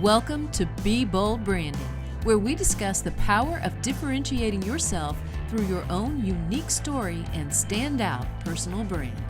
Welcome to Be Bold Branding, where we discuss the power of differentiating yourself through your own unique story and standout personal brand.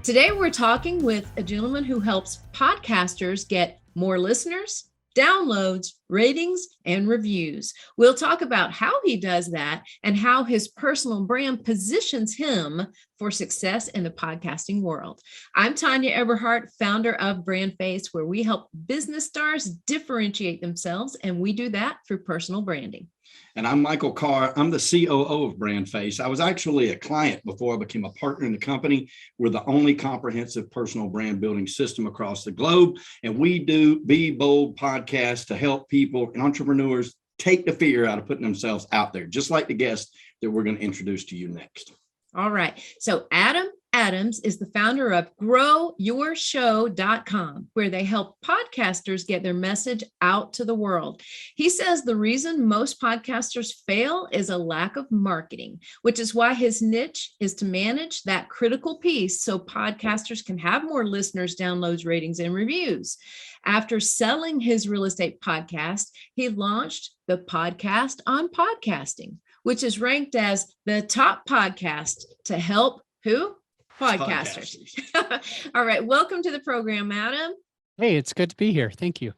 Today, we're talking with a gentleman who helps podcasters get more listeners, downloads, ratings, and reviews. We'll talk about how he does that and how his personal brand positions him for success in the podcasting world. I'm Tanya Eberhardt, founder of BrandFace, where we help business stars differentiate themselves, and we do that through personal branding. And I'm Michael Carr. I'm the COO of BrandFace. I was actually a client before I became a partner in the company. We're the only comprehensive personal brand building system across the globe. And we do Be Bold podcast to help people and entrepreneurs take the fear out of putting themselves out there, just like the guest that we're going to introduce to you next. All right. So Adam Adams is the founder of GrowYourShow.com, where they help podcasters get their message out to the world. He says the reason most podcasters fail is a lack of marketing, which is why his niche is to manage that critical piece so podcasters can have more listeners, downloads, ratings, and reviews. After selling his real estate podcast, he launched the Podcast on Podcasting, which is ranked as the top podcast to help who? Podcasters. All right. Welcome to the program, Adam. Hey, it's good to be here. Thank you.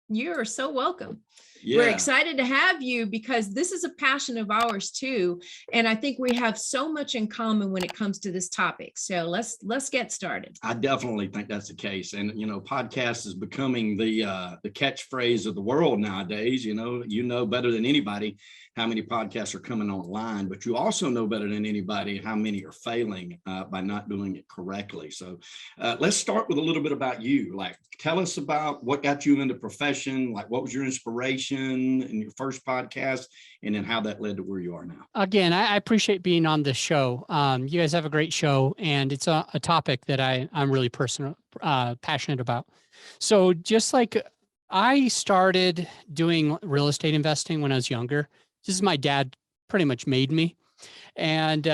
You're so welcome. Yeah. We're excited to have you because this is a passion of ours too. And I think we have so much in common when it comes to this topic. So let's get started. I definitely think that's the case. And, podcast is becoming the catchphrase of the world nowadays. You know better than anybody how many podcasts are coming online, but you also know better than anybody how many are failing by not doing it correctly. So let's start with a little bit about you. Like, tell us about what got you into profession, like what was your inspiration in your first podcast, and then how that led to where you are now. Again, I appreciate being on this show. You guys have a great show, and it's a topic that I'm really passionate about. So just like I started doing real estate investing when I was younger. This is my dad pretty much made me. And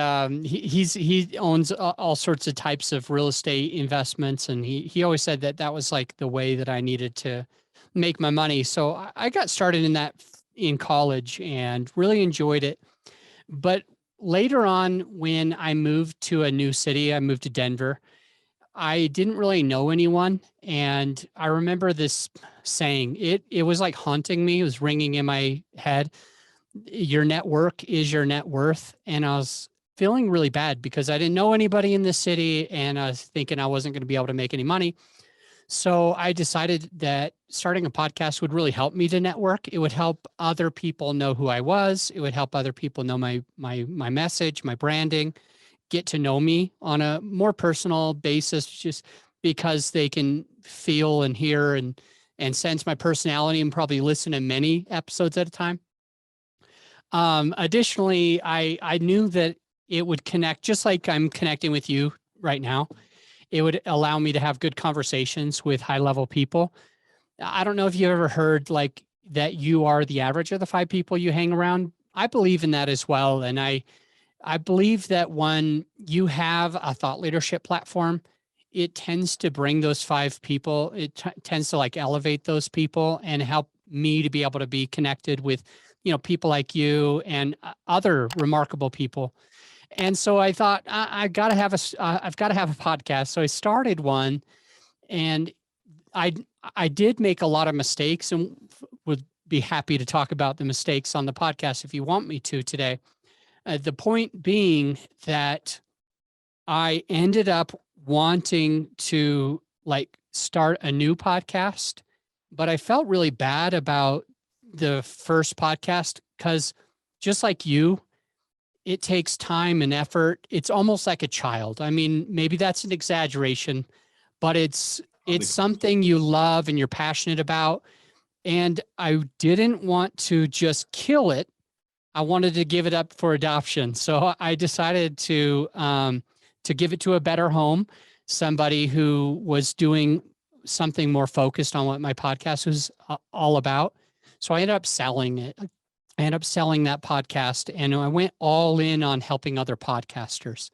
he owns all sorts of types of real estate investments. And he always said that was like the way that I needed to make my money. So I got started in that in college and really enjoyed it. But later on, when I moved to a new city, I moved to Denver, I didn't really know anyone. And I remember this saying, it was like haunting me. It was ringing in my head. Your network is your net worth. And I was feeling really bad because I didn't know anybody in this city and I was thinking I wasn't going to be able to make any money. So I decided that starting a podcast would really help me to network. It would help other people know who I was. It would help other people know my message, my branding, get to know me on a more personal basis, just because they can feel and hear and sense my personality and probably listen to many episodes at a time. Additionally, I knew that it would connect, just like I'm connecting with you right now. It would allow me to have good conversations with high-level people. I don't know if you ever heard like that you are the average of the 5 people you hang around. I believe in that as well. And I believe that when you have a thought leadership platform, it tends to bring those 5 people. It tends to like elevate those people and help me to be able to be connected with people like you and other remarkable people. And so I thought I've got to have a podcast. So I started one, and I did make a lot of mistakes, and would be happy to talk about the mistakes on the podcast if you want me to today. The point being that I ended up wanting to like start a new podcast, but I felt really bad about the first podcast because just like you, it takes time and effort. It's almost like a child. I mean, maybe that's an exaggeration, but it's something you love and you're passionate about. And I didn't want to just kill it. I wanted to give it up for adoption. So I decided to give it to a better home, somebody who was doing something more focused on what my podcast was all about. So I ended up selling it. I ended up selling that podcast, and I went all in on helping other podcasters.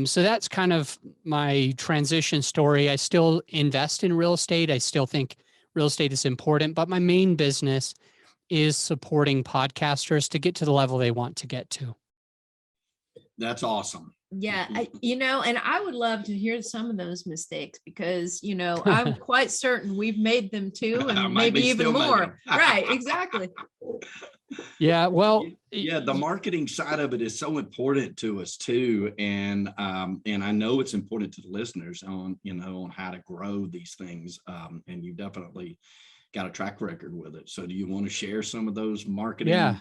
So that's kind of my transition story. I still invest in real estate. I still think real estate is important, but my main business is supporting podcasters to get to the level they want to get to. That's awesome. Yeah, and I would love to hear some of those mistakes because, I'm quite certain we've made them too, and maybe even more. Right, exactly. Yeah, well, yeah, the marketing side of it is so important to us too, and I know it's important to the listeners on how to grow these things, and you definitely got a track record with it. So, do you want to share some of those marketing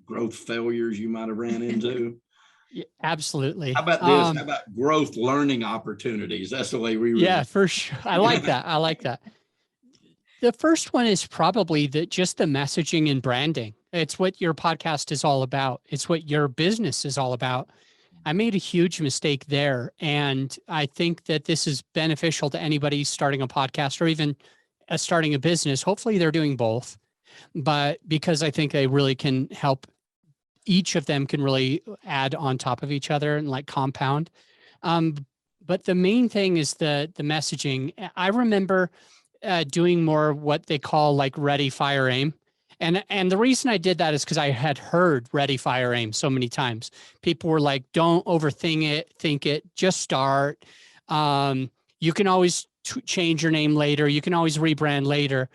growth failures you might have ran into? Yeah, absolutely. How about this? How about growth learning opportunities? That's the way we. Yeah, for sure. I like that. I like that. The first one is probably just the messaging and branding. It's what your podcast is all about. It's what your business is all about. I made a huge mistake there. And I think that this is beneficial to anybody starting a podcast or even starting a business. Hopefully they're doing both, but because I think they really can help, each of them can really add on top of each other and like compound. But the main thing is the messaging. I remember doing more what they call like ready, fire, aim. And the reason I did that is because I had heard ready, fire, aim so many times. People were like, don't overthink it, think it, just start. You can always change your name later. You can always rebrand later.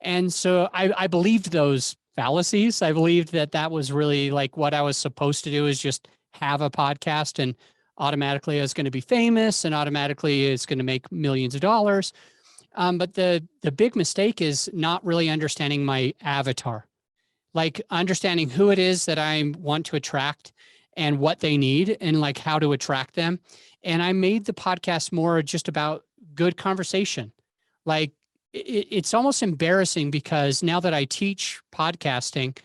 And so I believed those fallacies. I believed that was really like what I was supposed to do, is just have a podcast and automatically I was going to be famous and automatically it's going to make millions of dollars. But the big mistake is not really understanding my avatar, like understanding who it is that I want to attract and what they need and like how to attract them. And I made the podcast more just about good conversation. Like it's almost embarrassing because now that I teach podcasting,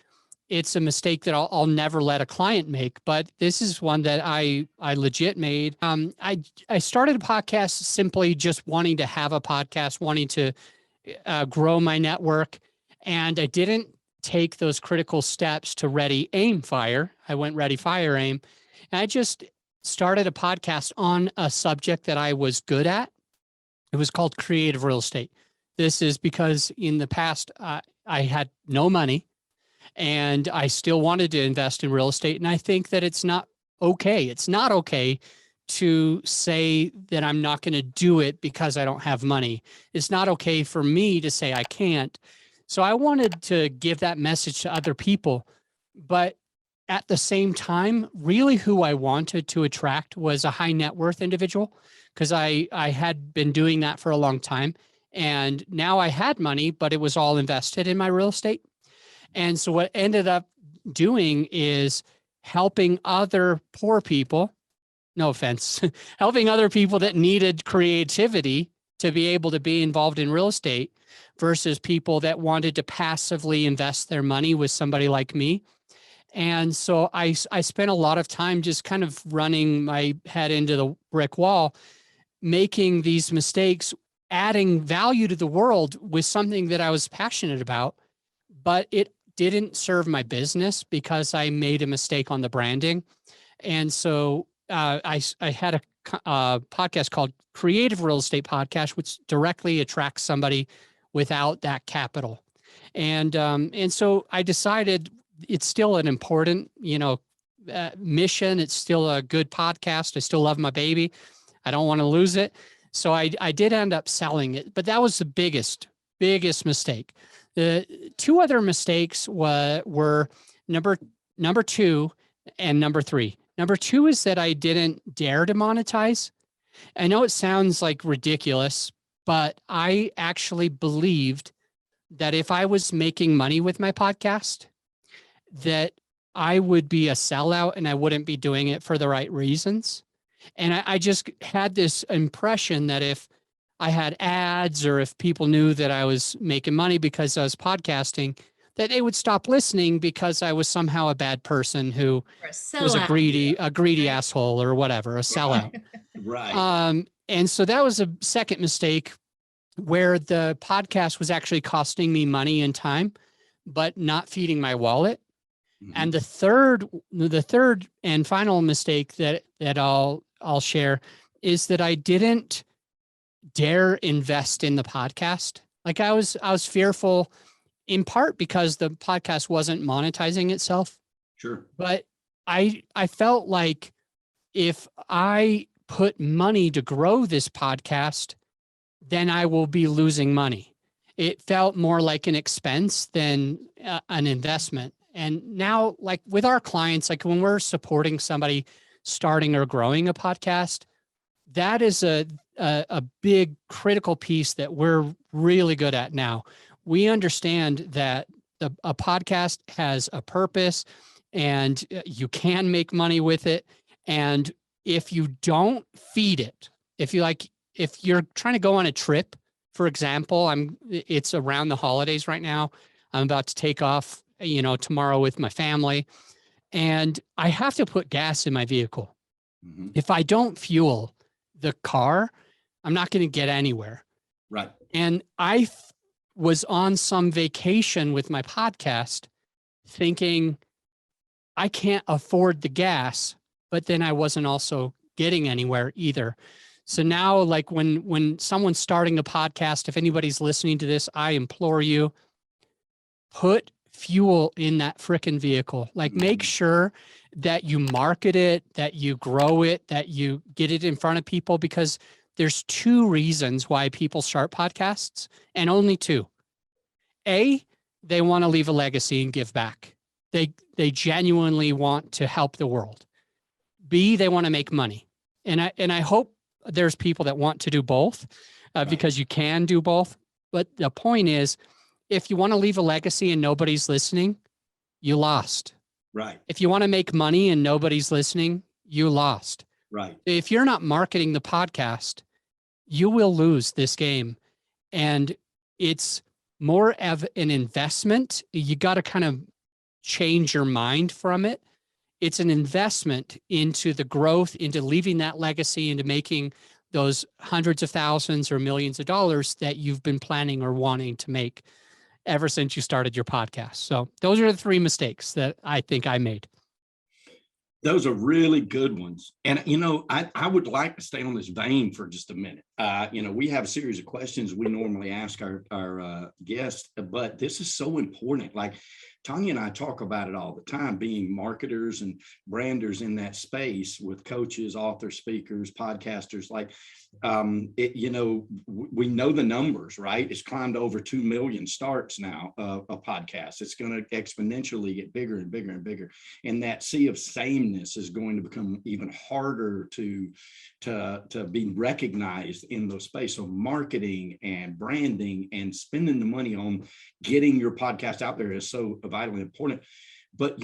it's a mistake that I'll never let a client make, but this is one that I legit made. I started a podcast simply just wanting to have a podcast, wanting to grow my network. And I didn't take those critical steps to ready, aim, fire. I went ready, fire, aim. And I just started a podcast on a subject that I was good at. It was called creative real estate. This is because in the past, I had no money. And I still wanted to invest in real estate. And I think that it's not okay. It's not okay to say that I'm not going to do it because I don't have money. It's not okay for me to say I can't. So I wanted to give that message to other people. But at the same time, really who I wanted to attract was a high net worth individual, because I had been doing that for a long time. And now I had money, but it was all invested in my real estate. And so what ended up doing is helping other poor people, no offense, helping other people that needed creativity to be able to be involved in real estate versus people that wanted to passively invest their money with somebody like me. And so I spent a lot of time just kind of running my head into the brick wall, making these mistakes, adding value to the world with something that I was passionate about, but it didn't serve my business because I made a mistake on the branding. And so I had a podcast called Creative Real Estate Podcast, which directly attracts somebody without that capital. And so I decided it's still an important, mission. It's still a good podcast. I still love my baby. I don't want to lose it. So I did end up selling it, but that was the biggest mistake. The two other mistakes were number 2 and number 3. Number 2 is that I didn't dare to monetize. I know it sounds like ridiculous, but I actually believed that if I was making money with my podcast, that I would be a sellout and I wouldn't be doing it for the right reasons. And I just had this impression that if I had ads or if people knew that I was making money because I was podcasting, that they would stop listening because I was somehow a bad person who was a greedy asshole or whatever, a sellout. Right. And so that was a second mistake where the podcast was actually costing me money and time, but not feeding my wallet. Mm-hmm. And the third and final mistake that I'll I'll share is that I didn't dare invest in the podcast. Like I was fearful in part because the podcast wasn't monetizing itself. Sure. But I felt like if I put money to grow this podcast, then I will be losing money. It felt more like an expense than an investment. And now, like with our clients, like when we're supporting somebody starting or growing a podcast, that is a big critical piece that we're really good at now. We understand that a podcast has a purpose and you can make money with it. And if you don't feed it, if you're trying to go on a trip, for example, it's around the holidays right now. I'm about to take off, tomorrow with my family, and I have to put gas in my vehicle. Mm-hmm. If I don't fuel the car, I'm not going to get anywhere. Right. And I was on some vacation with my podcast thinking I can't afford the gas, but then I wasn't also getting anywhere either. So now, like when someone's starting a podcast, if anybody's listening to this, I implore you, put fuel in that frickin' vehicle. Like make sure that you market it, that you grow it, that you get it in front of people, because there's two reasons why people start podcasts, and only two. A, they want to leave a legacy and give back. They genuinely want to help the world. B, they want to make money. And I hope there's people that want to do both, because you can do both. But the point is, if you want to leave a legacy and nobody's listening, you lost. Right. If you want to make money and nobody's listening, you lost. Right. If you're not marketing the podcast, you will lose this game. And it's more of an investment. You got to kind of change your mind from it. It's an investment into the growth, into leaving that legacy, into making those hundreds of thousands or millions of dollars that you've been planning or wanting to make ever since you started your podcast. So those are the three mistakes that I think I made. Those are really good ones. And, I would like to stay on this vein for just a minute. We have a series of questions we normally ask our guests, but this is so important. Like Tanya and I talk about it all the time, being marketers and branders in that space with coaches, authors, speakers, podcasters. Like, we know the numbers, right? It's climbed over 2 million starts now, a podcast. It's going to exponentially get bigger and bigger and bigger. And that sea of sameness is going to become even harder to be recognized in those space. So marketing and branding and spending the money on getting your podcast out there is so vitally important. But,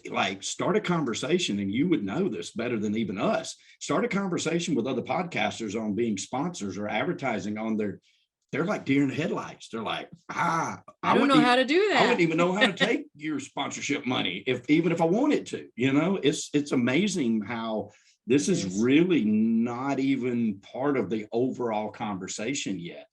like start a conversation, and you would know this better than even us. Start a conversation with other podcasters on being sponsors or advertising on they're like deer in the headlights. They're like, I don't know how to do that. I wouldn't even know how to take your sponsorship money even if I wanted to. It's amazing how this is really not even part of the overall conversation yet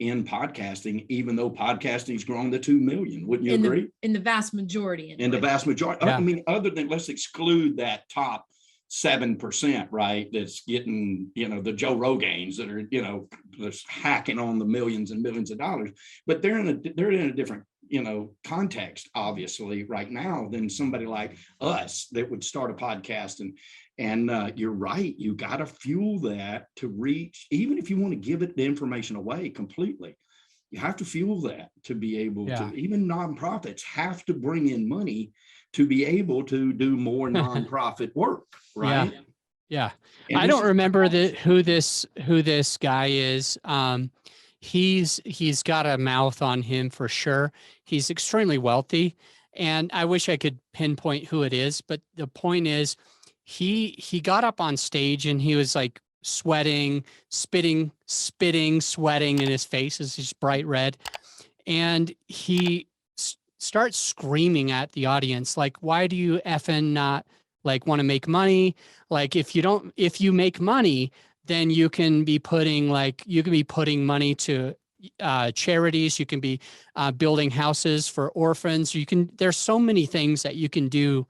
in podcasting, even though podcasting's grown to 2 million. Wouldn't you agree? In the vast majority. In the vast majority. Yeah. I mean, other than, let's exclude that top 7%, right? That's getting, the Joe Rogans that are, that's hacking on the millions and millions of dollars, but they're in a different, context, obviously, right now than somebody like us that would start a podcast. And you're right, you got to fuel that to reach, even if you want to give it the information away completely, you have to fuel that to be able to, even nonprofits have to bring in money to be able to do more nonprofit work, right? Yeah. I don't remember who this guy is. He's got a mouth on him for sure. He's extremely wealthy, and I wish I could pinpoint who it is, but the point is he got up on stage and he was like sweating, spitting, sweating, and his face is just bright red. And he starts screaming at the audience, like, why do you effing not like want to make money? Like, if you make money, then you can be putting money to charities. You can be building houses for orphans. There's so many things that you can do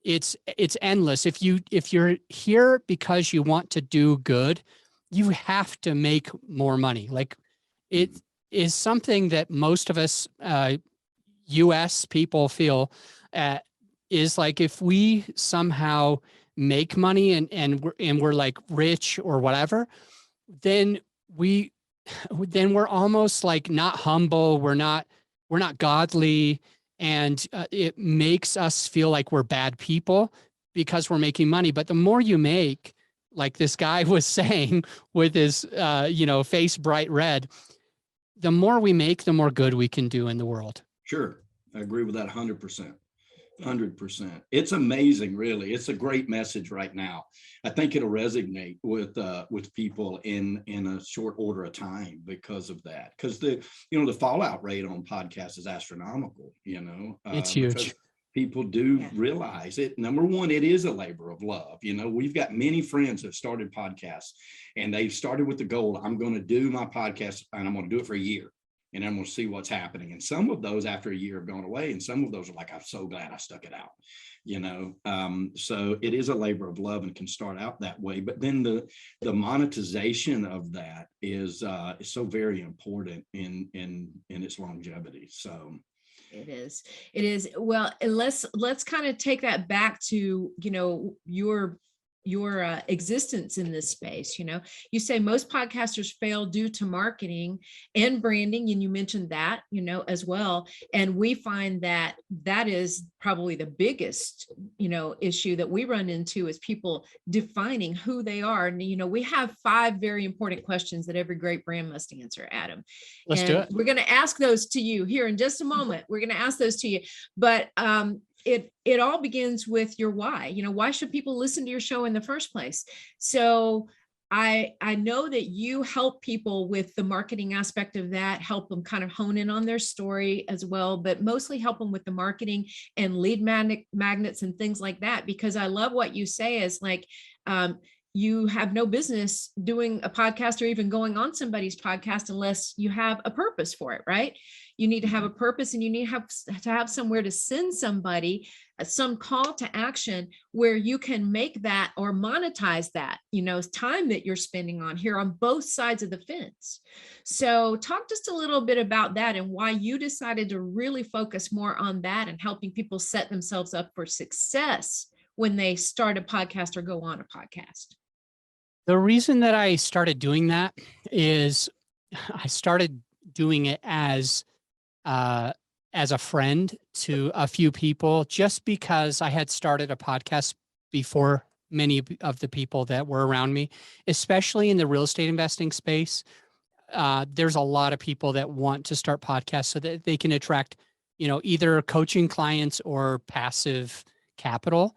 it's endless. If you're here because you want to do good, you have to make more money. Like it is something that most of us US people feel is like, if we somehow make money and we're like rich or whatever, then we're almost like not humble. We're not godly. And it makes us feel like we're bad people because we're making money. But the more you make, like this guy was saying with his, face bright red, the more we make, the more good we can do in the world. Sure. I agree with that 100%. 100%. It's amazing, really. It's a great message right now. I think it'll resonate with people in a short order of time because of that. Because the fallout rate on podcasts is astronomical. It's huge. People do realize it. Number one, it is a labor of love. We've got many friends that started podcasts, and they've started with the goal: I'm going to do my podcast, and I'm going to do it for a year. And I'm going to see what's happening. And some of those after a year have gone away. And some of those are like, I'm so glad I stuck it out, so it is a labor of love and can start out that way. But then the monetization of that is so very important in its longevity. So it is. Well, and let's kind of take that back to, your existence in this space. You say most podcasters fail due to marketing and branding, and you mentioned that as well. And we find that is probably the biggest issue that we run into, is people defining who they are. And we have 5 very important questions that every great brand must answer, Adam. Let's do it. We're going to ask those to you here in just a moment. We're going to ask those to you, but it all begins with your why. Why should people listen to your show in the first place? So I know that you help people with the marketing aspect of that, help them kind of hone in on their story as well, but mostly help them with the marketing and lead magnets and things like that. Because I love what you say is like, you have no business doing a podcast or even going on somebody's podcast unless you have a purpose for it, right? You need to have a purpose, and you need to have somewhere to send somebody, some call to action where you can make that or monetize that, time that you're spending on here on both sides of the fence. So talk just a little bit about that and why you decided to really focus more on that and helping people set themselves up for success when they start a podcast or go on a podcast. The reason that I started doing that is I started doing it as a friend to a few people, just because I had started a podcast before many of the people that were around me, especially in the real estate investing space. There's a lot of people that want to start podcasts so that they can attract, either coaching clients or passive capital.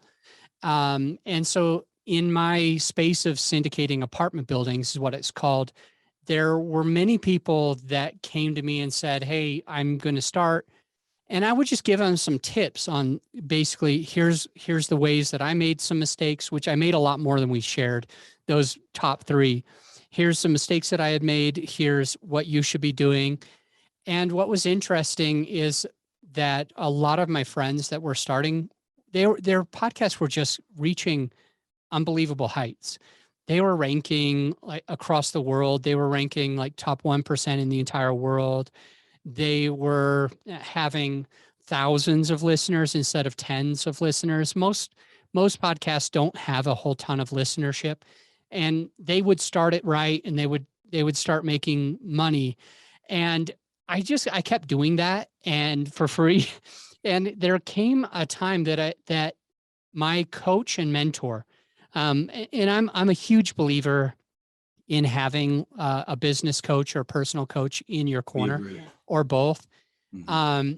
And so in my space of syndicating apartment buildings, is what it's called, there were many people that came to me and said, hey, I'm going to start. And I would just give them some tips on basically, here's the ways that I made some mistakes, which I made a lot more than we shared, those top 3. Here's some mistakes that I had made. Here's what you should be doing. And what was interesting is that a lot of my friends that were starting, their podcasts were just reaching unbelievable heights. They were ranking like across the world. They were ranking like top 1% in the entire world. They were having thousands of listeners instead of tens of listeners. Most podcasts don't have a whole ton of listenership, and they would start it right, and they would start making money. And I kept doing that, and for free. And there came a time that my coach and mentor, and I'm a huge believer in having a business coach or a personal coach in your corner, or both. Mm-hmm.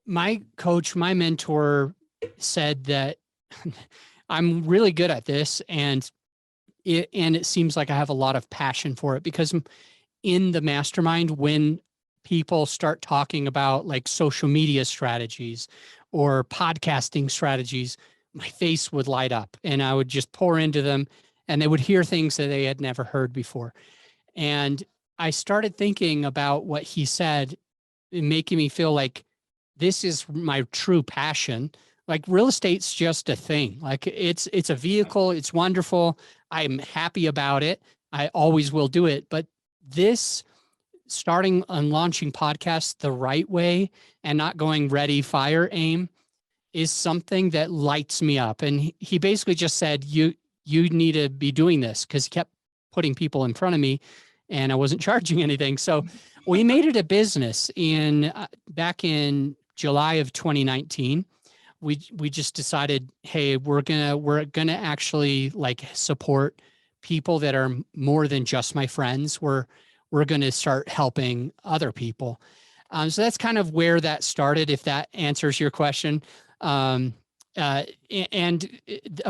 My coach, my mentor, said that I'm really good at this, and it seems like I have a lot of passion for it, because in the mastermind, when people start talking about like social media strategies or podcasting strategies, my face would light up and I would just pour into them, and they would hear things that they had never heard before. And I started thinking about what he said, making me feel like this is my true passion. Like real estate's just a thing. Like it's a vehicle. It's wonderful. I'm happy about it. I always will do it. But this starting and launching podcasts the right way and not going ready, fire, aim is something that lights me up. And he basically just said, you need to be doing this, because he kept putting people in front of me and I wasn't charging anything. So we made it a business back in July of 2019. We just decided, hey, we're gonna actually like support people that are more than just my friends. We're gonna start helping other people. So that's kind of where that started, if that answers your question. And a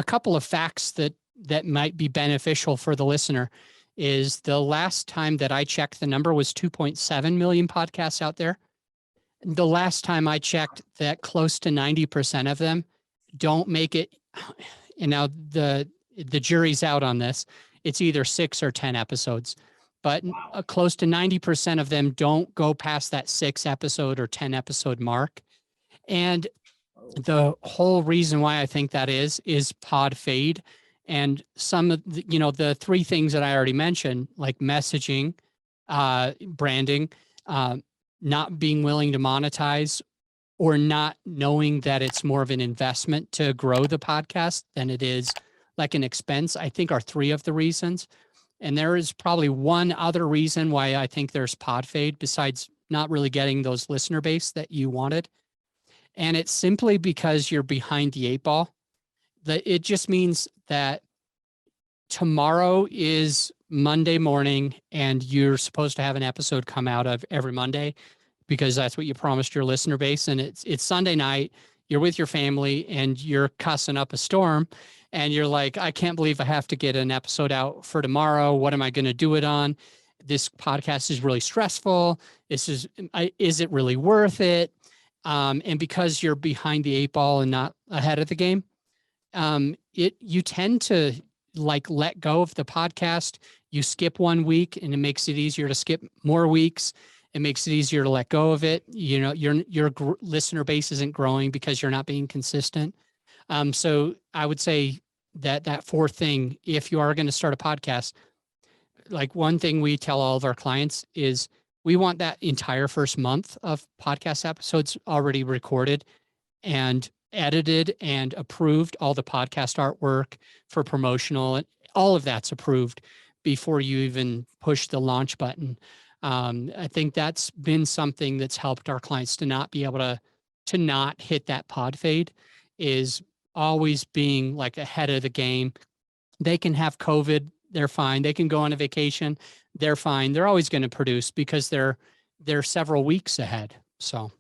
couple of facts that might be beneficial for the listener is the last time that I checked, the number was 2.7 million podcasts out there. The last time I checked, that close to 90% of them don't make it. And now the jury's out on this. It's either 6 or 10 episodes, but close to 90% of them don't go past that 6 episode or 10 episode mark. And the whole reason why I think that is pod fade. And some of the, the 3 things that I already mentioned, like messaging, branding, not being willing to monetize, or not knowing that it's more of an investment to grow the podcast than it is like an expense, I think are 3 of the reasons. And there is probably one other reason why I think there's pod fade besides not really getting those listener base that you wanted. And it's simply because you're behind the 8 ball. It just means that tomorrow is Monday morning and you're supposed to have an episode come out of every Monday because that's what you promised your listener base. And it's Sunday night, you're with your family and you're cussing up a storm and you're like, I can't believe I have to get an episode out for tomorrow. What am I going to do it on? This podcast is really stressful. Is it really worth it? And because you're behind the 8 ball and not ahead of the game, you tend to like let go of the podcast. You skip 1 week and it makes it easier to skip more weeks. It makes it easier to let go of it. Your listener base isn't growing because you're not being consistent. So I would say that 4th thing, if you are going to start a podcast, like one thing we tell all of our clients is we want that entire first month of podcast episodes already recorded and edited and approved. All the podcast artwork for promotional, all of that's approved before you even push the launch button. I think that's been something that's helped our clients to not be able to not hit that pod fade, is always being like ahead of the game. They can have COVID, they're fine. They can go on a vacation, they're fine. They're always going to produce because they're several weeks ahead. So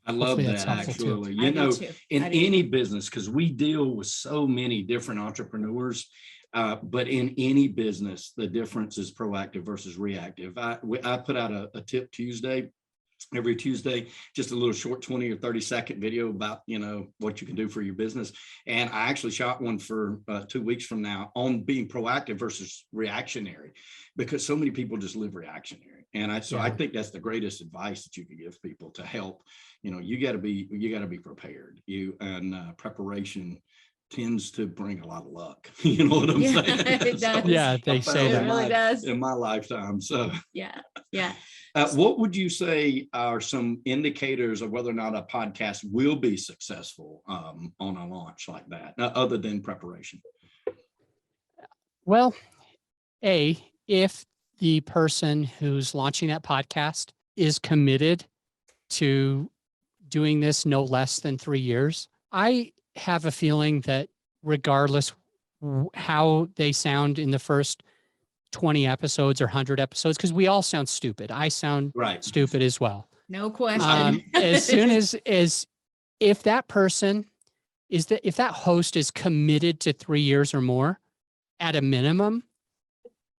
I love that, actually. Too. In any business, because we deal with so many different entrepreneurs, but in any business, the difference is proactive versus reactive. I put out a tip Tuesday, every Tuesday, just a little short 20 or 30-second video about, what you can do for your business. And I actually shot one for 2 weeks from now on being proactive versus reactionary, because so many people just live reactionary. And I think that's the greatest advice that you can give people to help. You got to be prepared. Preparation tends to bring a lot of luck. You know what I'm saying? It does. Yeah, they say that. It really does. In my lifetime. So yeah. What would you say are some indicators of whether or not a podcast will be successful on a launch like that, other than preparation? Well, if the person who's launching that podcast is committed to doing this no less than 3 years, I have a feeling that regardless how they sound in the first 20 episodes or 100 episodes, because we all sound stupid. I sound stupid as well. No question. As soon as if that person if that host is committed to 3 years or more at a minimum,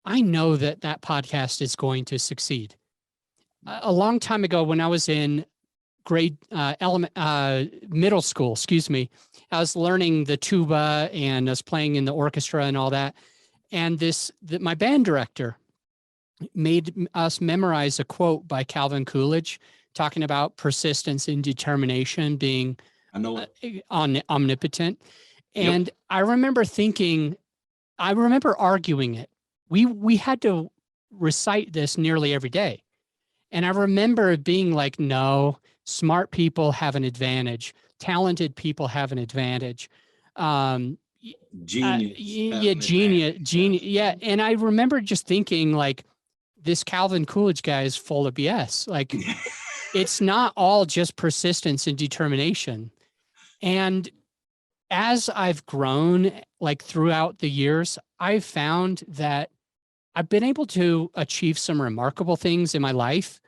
I know that podcast is going to succeed. A long time ago, when I was in middle school, I was learning the tuba and I was playing in the orchestra and all that. And my band director made us memorize a quote by Calvin Coolidge talking about persistence and determination being I know it. omnipotent. Yep. And I remember arguing it. We had to recite this nearly every day. And I remember being like, no, smart people have an advantage. Talented people have an advantage. Genius. Yeah, genius. Yes. Yeah. And I remember just thinking like, this Calvin Coolidge guy is full of BS. Like, it's not all just persistence and determination. And as I've grown, like throughout the years, I've found that I've been able to achieve some remarkable things in my life,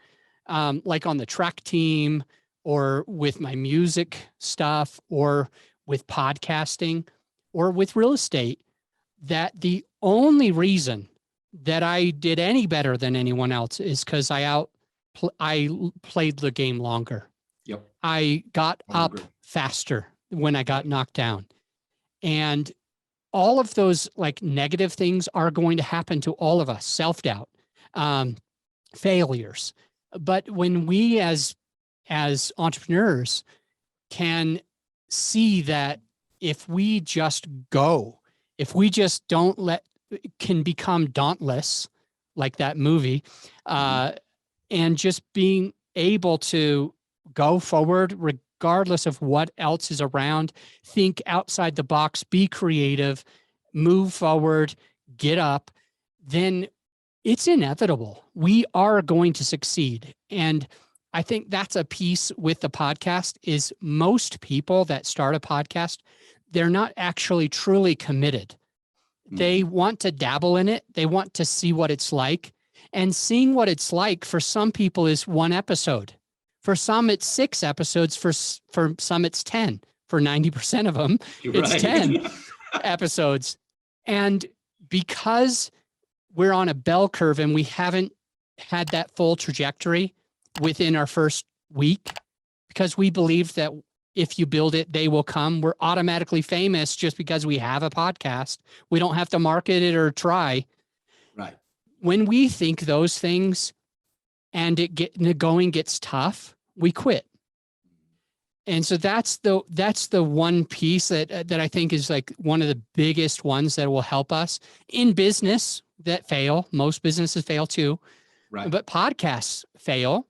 like on the track team or with my music stuff or with podcasting or with real estate, that the only reason that I did any better than anyone else is because I played the game longer. Yep. I got up faster when I got knocked down. And all of those like negative things are going to happen to all of us, self-doubt, failures. But when we as entrepreneurs can see that if we just go, if we just can become dauntless, like that movie, and just being able to go forward regardless of what else is around, think outside the box, be creative, move forward, get up, then it's inevitable. We are going to succeed. And I think that's a piece with the podcast is most people that start a podcast, they're not actually truly committed. They want to dabble in it. They want to see what it's like. And seeing what it's like for some people is one episode. For some, it's 6 episodes. For some, it's 10. For 90% of them, it's 10 episodes. And because we're on a bell curve and we haven't had that full trajectory within our first week, because we believe that if you build it, they will come. We're automatically famous just because we have a podcast. We don't have to market it or try. Right. When we think those things and the going gets tough, we quit. And so that's the one piece that I think is like one of the biggest ones that will help us in business that fail. Most businesses fail too, right? But podcasts fail.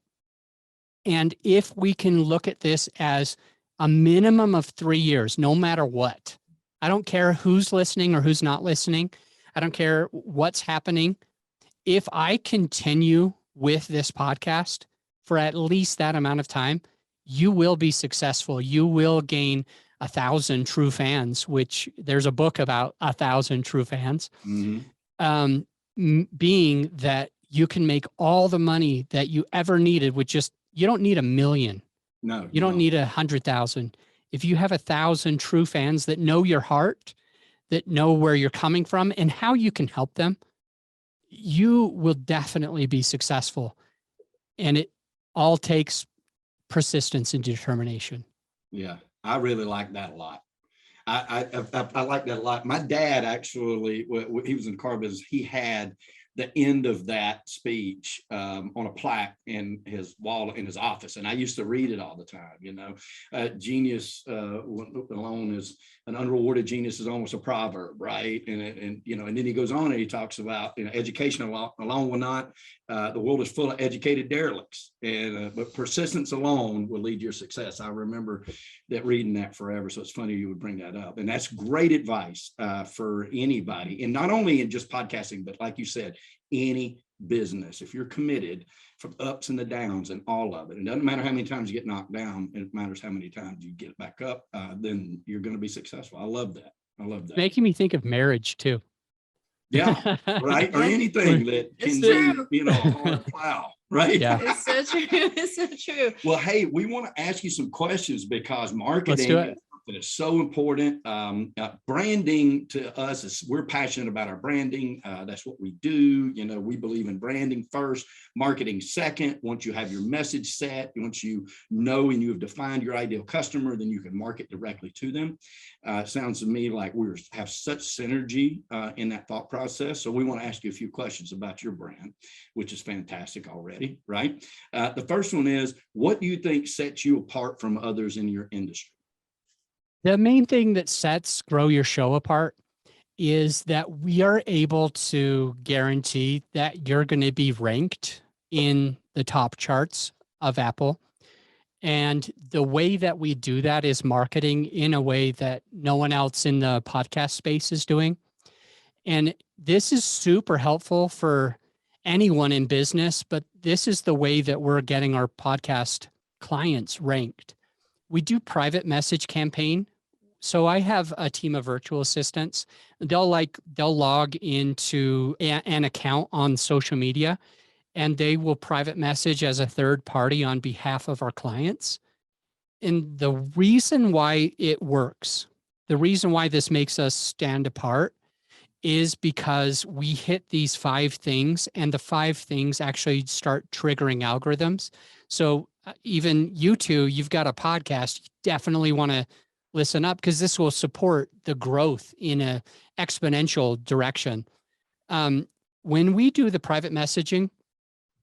And if we can look at this as a minimum of 3 years, no matter what, I don't care who's listening or who's not listening. I don't care what's happening. If I continue with this podcast for at least that amount of time, you will be successful. You will gain 1,000 true fans, which there's a book about 1,000 true fans. Being that you can make all the money that you ever needed with you don't need 1 million. No, you don't need 100,000. If you have 1,000 true fans that know your heart, that know where you're coming from and how you can help them, you will definitely be successful. And it all takes persistence and determination. Yeah, I really like that a lot. I like that a lot. My dad actually, he was in the car business. He had the end of that speech on a plaque in his wall in his office, and I used to read it all the time. Genius alone is an unrewarded genius is almost a proverb, right? And then he goes on and he talks about education alone will not. The world is full of educated derelicts, but persistence alone will lead to your success. I remember that reading that forever. So it's funny you would bring that up, and that's great advice for anybody, and not only in just podcasting, but like you said, any business. If you're committed from ups and the downs and all of it, it doesn't matter how many times you get knocked down, it matters how many times you get back up, then you're going to be successful. I love that. Making me think of marriage too. Yeah, right. Or anything that can be, a hard plow, right? Yeah. It's so true. It's so true. Well, hey, we want to ask you some questions because marketing is so important. Branding to us is we're passionate about our branding. That's what we do. We believe in branding first, marketing second. Once you have your message set, once you know and you have defined your ideal customer, then you can market directly to them. It sounds to me like we have such synergy in that thought process. So we want to ask you a few questions about your brand, which is fantastic already, right? The first one is, what do you think sets you apart from others in your industry? The main thing that sets Grow Your Show apart is that we are able to guarantee that you're going to be ranked in the top charts of Apple. And the way that we do that is marketing in a way that no one else in the podcast space is doing. And this is super helpful for anyone in business, but this is the way that we're getting our podcast clients ranked. We do private message campaign. So I have a team of virtual assistants. They'll log into an account on social media, and they will private message as a third party on behalf of our clients. And the reason why it works, the reason why this makes us stand apart is because we hit these 5 things, and the 5 things actually start triggering algorithms. So even you two, you've got a podcast, you definitely want to listen up because this will support the growth in a exponential direction. When we do the private messaging,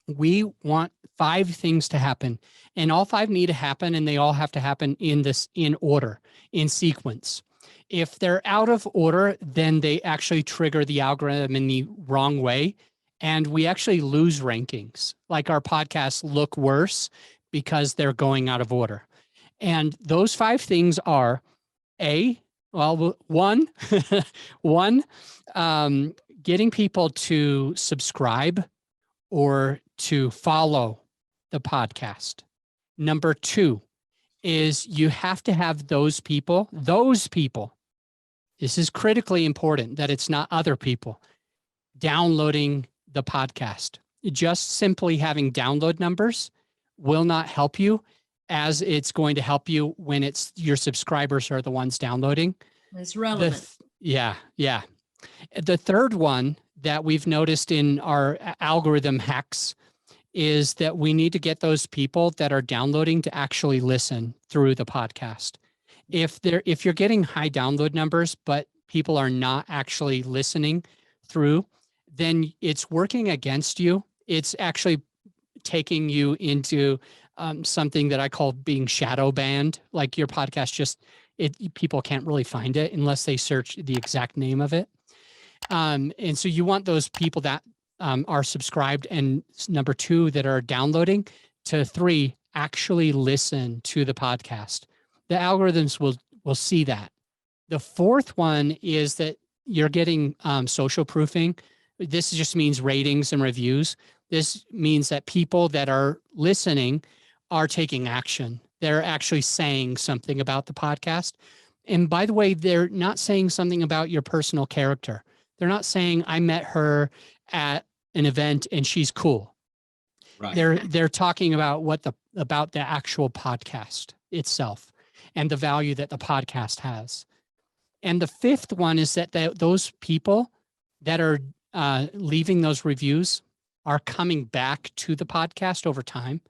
we want 5 things to happen, and all 5 need to happen, and they all have to happen in order, in sequence. If they're out of order, then they actually trigger the algorithm in the wrong way, and we actually lose rankings. Like our podcasts look worse because they're going out of order. And those 5 things are one, getting people to subscribe or to follow the podcast. Number 2 is you have to have those people, this is critically important that it's not other people downloading the podcast. Just simply having download numbers will not help you, as it's going to help you when it's your subscribers are the ones downloading. It's relevant. Yeah. The third one that we've noticed in our algorithm hacks is that we need to get those people that are downloading to actually listen through the podcast. If you're getting high download numbers, but people are not actually listening through, then it's working against you. It's actually taking you into something that I call being shadow banned. Like your podcast, people can't really find it unless they search the exact name of it. And so you want those people that are subscribed, and number 2, that are downloading, to 3, actually listen to the podcast. The algorithms will see that. The 4th one is that you're getting social proofing. This just means ratings and reviews. This means that people that are listening are taking action. They're actually saying something about the podcast. And by the way, they're not saying something about your personal character. They're not saying, I met her at an event and she's cool. Right. They're talking about about the actual podcast itself and the value that the podcast has. And the 5th one is that those people that are leaving those reviews are coming back to the podcast over time.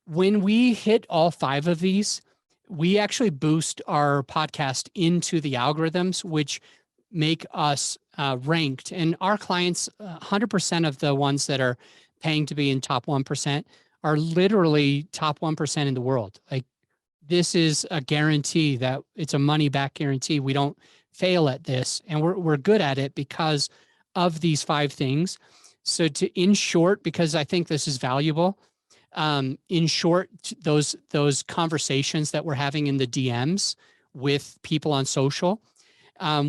When we hit all 5 of these, we actually boost our podcast into the algorithms, which make us ranked. And our clients, 100% of the ones that are paying to be in top 1% are literally top 1% in the world. Like, this is a guarantee that it's a money back guarantee. We don't fail at this, and we're good at it because of these 5 things. So in short, because I think this is valuable, in short, those conversations that we're having in the DMs with people on social,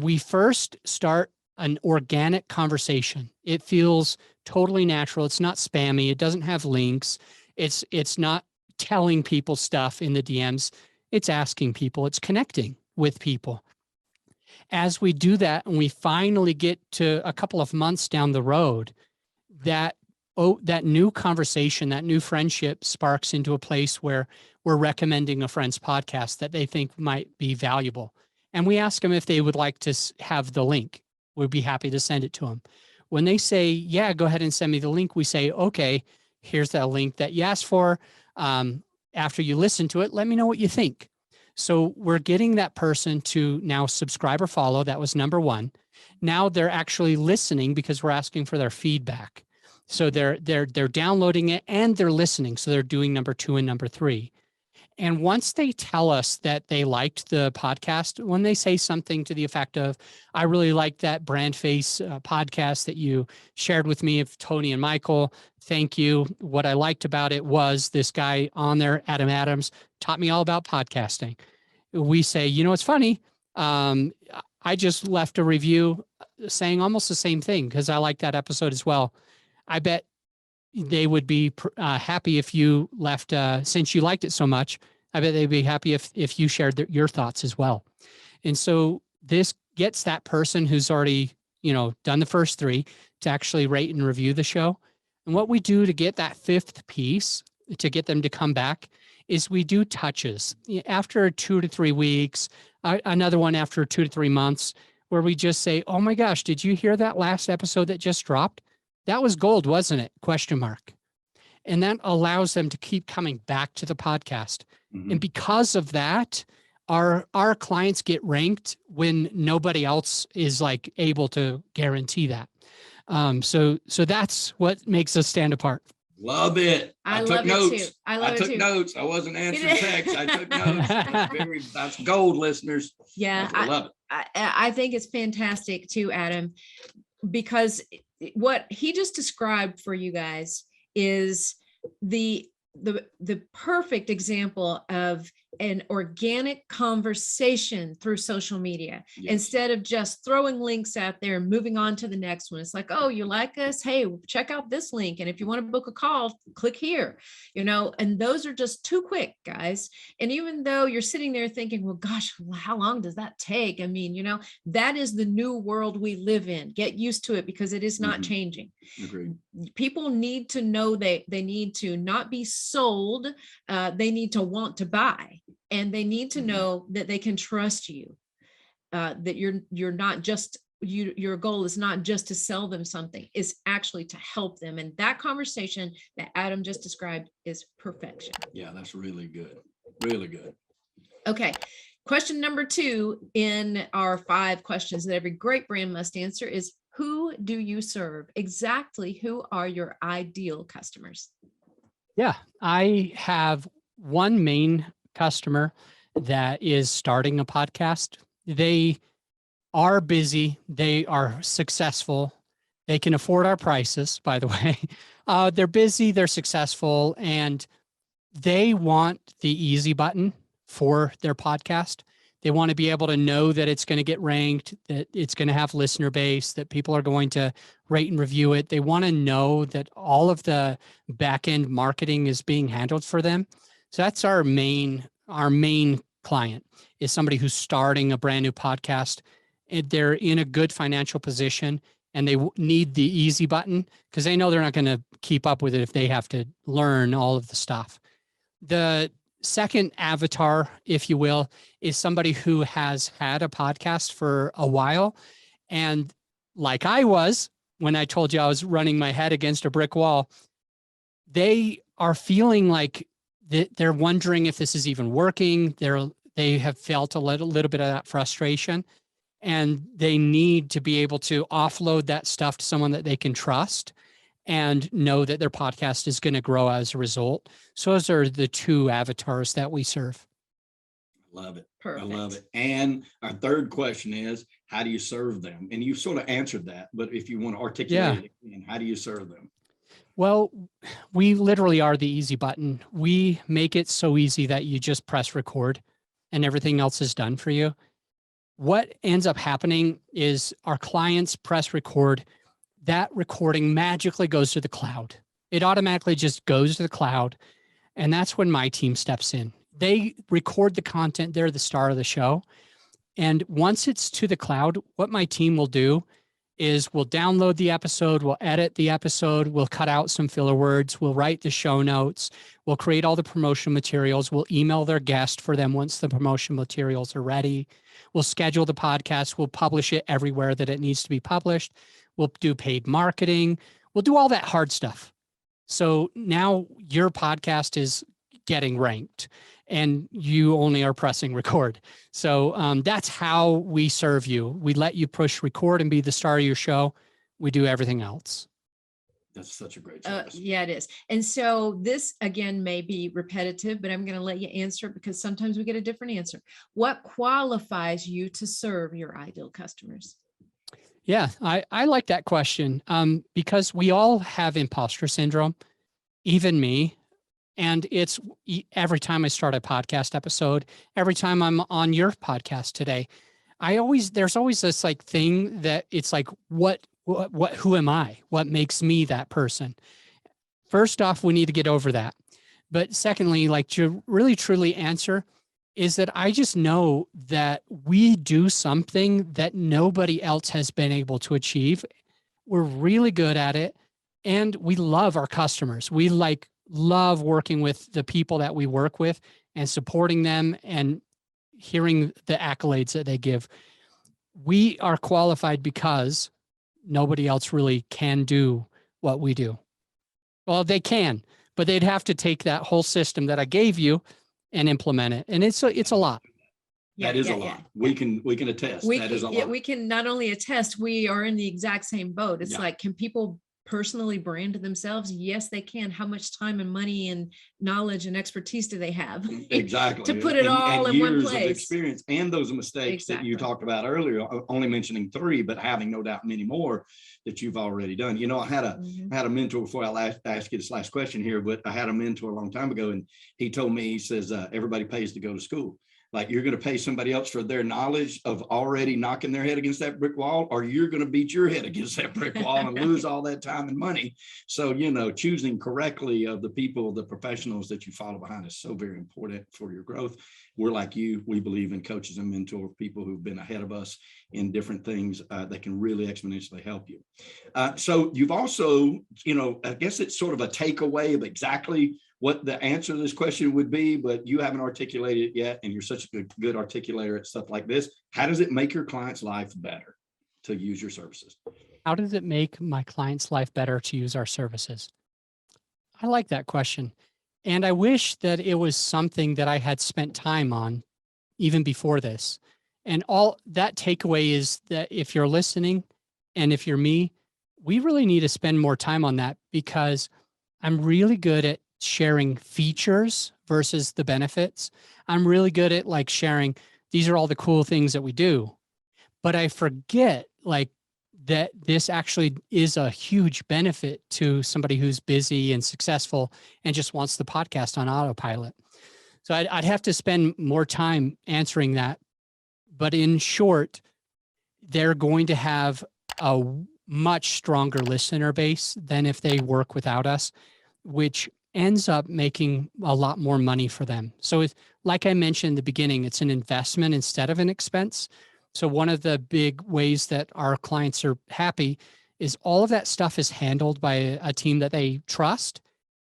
we first start an organic conversation. It feels totally natural. It's not spammy. It doesn't have links. It's not telling people stuff in the DMs. It's asking people. It's connecting with people. As we do that, and we finally get to a couple of months down the road, that new conversation, that new friendship sparks into a place where we're recommending a friend's podcast that they think might be valuable. And we ask them if they would like to have the link. We'd be happy to send it to them. When they say, yeah, go ahead and send me the link, we say, okay, here's that link that you asked for. After you listen to it, let me know what you think. So we're getting that person to now subscribe or follow. That was number 1. Now they're actually listening because we're asking for their feedback. So they're downloading it and they're listening. So they're doing number 2 and number 3. And once they tell us that they liked the podcast, when they say something to the effect of, I really liked that BrandFace podcast that you shared with me of Tony and Michael. Thank you. What I liked about it was this guy on there, Adam Adams, taught me all about podcasting. We say, you know, it's funny. I just left a review saying almost the same thing because I like that episode as well. I bet they would be happy if you left, since you liked it so much, I bet they'd be happy if you shared your thoughts as well. And so this gets that person who's already, you know, done the first 3 to actually rate and review the show. And what we do to get that 5th piece, to get them to come back, is we do touches after 2 to 3 weeks, another one after 2 to 3 months, where we just say, oh my gosh, did you hear that last episode that just dropped? That was gold, wasn't it? Question mark. And that allows them to keep coming back to the podcast. Mm-hmm. And because of that, our clients get ranked when nobody else is like able to guarantee that. So that's what makes us stand apart. Love it. I took love notes. it too. I took notes. I wasn't answering text. I took notes. That's gold, listeners. Yeah, I love it. I think it's fantastic too, Adam, because what he just described for you guys is the perfect example of an organic conversation through social media. Yes. Instead of just throwing links out there and moving on to the next one. It's like, oh, you like us? Hey, check out this link. And if you want to book a call, click here, you know, and those are just too quick, guys. And even though you're sitting there thinking, well, gosh, how long does that take? I mean, you know, that is the new world we live in. Get used to it because it is not changing. Agreed. People need to know they need to not be sold. They need to want to buy. And they need to know that they can trust you, that you're not just, your goal is not just to sell them something, it's actually to help them. And that conversation that Adam just described is perfection. Yeah, that's really good. Really good. Okay. Question number 2 in our 5 questions that every great brand must answer is, who do you serve? Exactly who are your ideal customers? Yeah, I have one main customer that is starting a podcast. They are busy. They are successful. They can afford our prices, by the way. They're busy, they're successful, and they want the easy button for their podcast. They want to be able to know that it's going to get ranked, that it's going to have listener base, that people are going to rate and review it. They want to know that all of the back-end marketing is being handled for them. So that's our main client, is somebody who's starting a brand new podcast. And they're in a good financial position and they need the easy button because they know they're not going to keep up with it if they have to learn all of the stuff. The second avatar, if you will, is somebody who has had a podcast for a while. And like I was, when I told you I was running my head against a brick wall, they are feeling like they're wondering if this is even working. They have felt a little bit of that frustration, and they need to be able to offload that stuff to someone that they can trust and know that their podcast is going to grow as a result. So those are the 2 avatars that we serve. Love it. Perfect. I love it. And our third question is, how do you serve them? And you sort of answered that, but if you want to articulate it again, how do you serve them? Well, we literally are the easy button. We make it so easy that you just press record and everything else is done for you. What ends up happening is our clients press record. That recording magically goes to the cloud. It automatically just goes to the cloud. And that's when my team steps in. They record the content. They're the star of the show. And once it's to the cloud, what my team will do is we'll download the episode, we'll edit the episode, we'll cut out some filler words, we'll write the show notes, we'll create all the promotion materials, we'll email their guest for them once the promotion materials are ready. We'll schedule the podcast, we'll publish it everywhere that it needs to be published. We'll do paid marketing. We'll do all that hard stuff. So now your podcast is getting ranked and you only are pressing record. So that's how we serve you. We let you push record and be the star of your show. We do everything else. That's such a great service. Yeah, it is. And so this again may be repetitive, but I'm going to let you answer because sometimes we get a different answer. What qualifies you to serve your ideal customers? Yeah, I like that question because we all have imposter syndrome, even me. And it's every time I start a podcast episode, every time I'm on your podcast today, there's always this like thing that it's like, who am I? What makes me that person? First off, we need to get over that. But secondly, like to really truly answer is that I just know that we do something that nobody else has been able to achieve. We're really good at it and we love our customers. We love working with the people that we work with and supporting them and hearing the accolades that they give. We are qualified because nobody else really can do what we do. Well, they can, but they'd have to take that whole system that I gave you and implement it. And it's a lot. That is a lot. We can attest. That is a lot. We can not only attest, we are in the exact same boat. It's like, can people personally brand themselves? Yes, they can. How much time and money and knowledge and expertise do they have? Exactly. To put it all in one place. Of experience and those mistakes that you talked about earlier, only mentioning 3, but having no doubt many more that you've already done. You know, I had a mentor before I ask you this last question here, but I had a mentor a long time ago, and he told me, he says, everybody pays to go to school. Like, you're going to pay somebody else for their knowledge of already knocking their head against that brick wall, or you're going to beat your head against that brick wall and lose all that time and money. So, you know, choosing correctly of the people, the professionals that you follow behind is so very important for your growth. We're like you, we believe in coaches and mentors, people who've been ahead of us in different things that can really exponentially help you. So you've also, you know, I guess it's sort of a takeaway of exactly what the answer to this question would be, but you haven't articulated it yet, and you're such a good articulator at stuff like this. How does it make your client's life better to use your services? How does it make my client's life better to use our services? I like that question. And I wish that it was something that I had spent time on even before this. And all that takeaway is that if you're listening and if you're me, we really need to spend more time on that, because I'm really good at sharing features versus the benefits. I'm really good at like sharing, these are all the cool things that we do, but I forget like that this actually is a huge benefit to somebody who's busy and successful and just wants the podcast on autopilot. So I'd have to spend more time answering that. But in short, they're going to have a much stronger listener base than if they work without us, which ends up making a lot more money for them. So it's, like I mentioned in the beginning, it's an investment instead of an expense. So one of the big ways that our clients are happy is all of that stuff is handled by a team that they trust,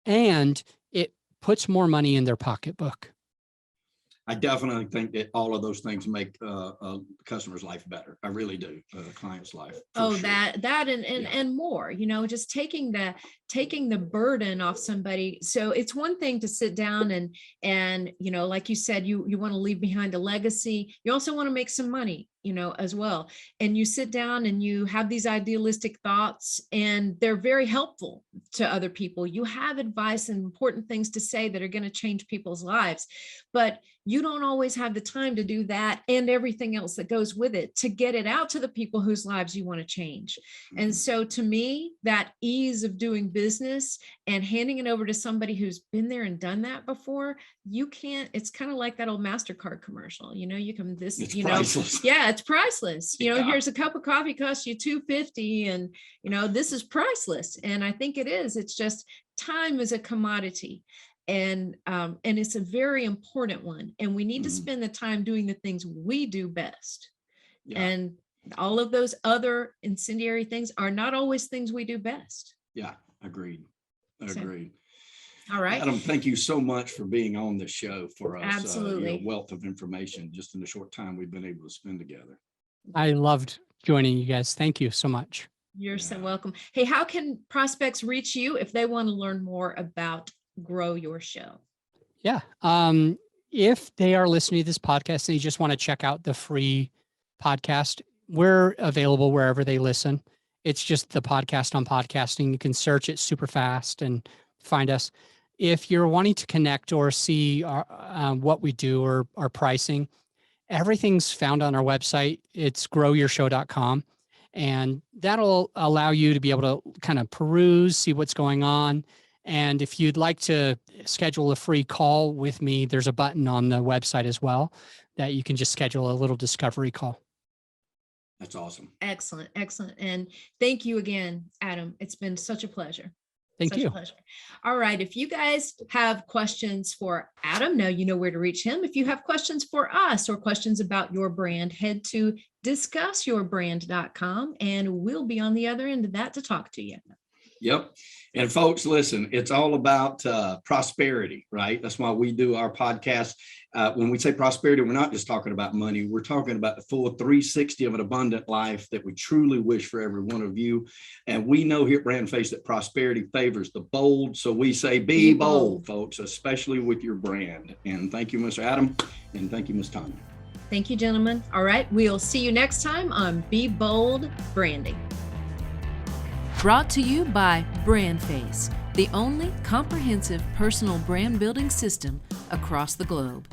and it puts more money in their pocketbook. I definitely think that all of those things make a customer's life better. I really do. Client's life. Oh, sure. that and more, you know, just taking the burden off somebody. So it's one thing to sit down and, you know, like you said, you want to leave behind a legacy. You also want to make some money, you know, as well. And you sit down and you have these idealistic thoughts, and they're very helpful to other people. You have advice and important things to say that are going to change people's lives, but you don't always have the time to do that and everything else that goes with it to get it out to the people whose lives you want to change. And so to me, that ease of doing business and handing it over to somebody who's been there and done that before, you can't, it's kind of like that old MasterCard commercial, you know, you can, this, it's you know, priceless. Yeah, it's priceless. You know, here's a cup of coffee costs you $2.50, and, you know, this is priceless. And I think it is, it's just time is a commodity. And it's a very important one. And we need to spend the time doing the things we do best. Yeah. And all of those other incendiary things are not always things we do best. Yeah, agreed. All right. Adam, thank you so much for being on the show for us. Absolutely. Your wealth of information just in the short time we've been able to spend together. I loved joining you guys. Thank you so much. You're so welcome. Hey, how can prospects reach you if they want to learn more about Grow Your Show? Yeah. If they are listening to this podcast and you just want to check out the free podcast, we're available wherever they listen. It's just the podcast on podcasting. You can search it super fast and find us. If you're wanting to connect or see what we do or our pricing, everything's found on our website. It's growyourshow.com. And that'll allow you to be able to kind of peruse, see what's going on. And if you'd like to schedule a free call with me, there's a button on the website as well that you can just schedule a little discovery call. That's awesome. Excellent. Excellent. And thank you again, Adam. It's been such a pleasure. Thank Such you. a pleasure. All right. If you guys have questions for Adam, now you know where to reach him. If you have questions for us or questions about your brand, head to discussyourbrand.com and we'll be on the other end of that to talk to you. Yep. And folks, listen, it's all about prosperity, right? That's why we do our podcast. When we say prosperity, we're not just talking about money. We're talking about the full 360 of an abundant life that we truly wish for every one of you. And we know here at BrandFace that prosperity favors the bold. So we say, be bold, folks, especially with your brand. And thank you, Mr. Adam. And thank you, Ms. Tanya. Thank you, gentlemen. All right. We'll see you next time on Be Bold Branding. Brought to you by BrandFace, the only comprehensive personal brand building system across the globe.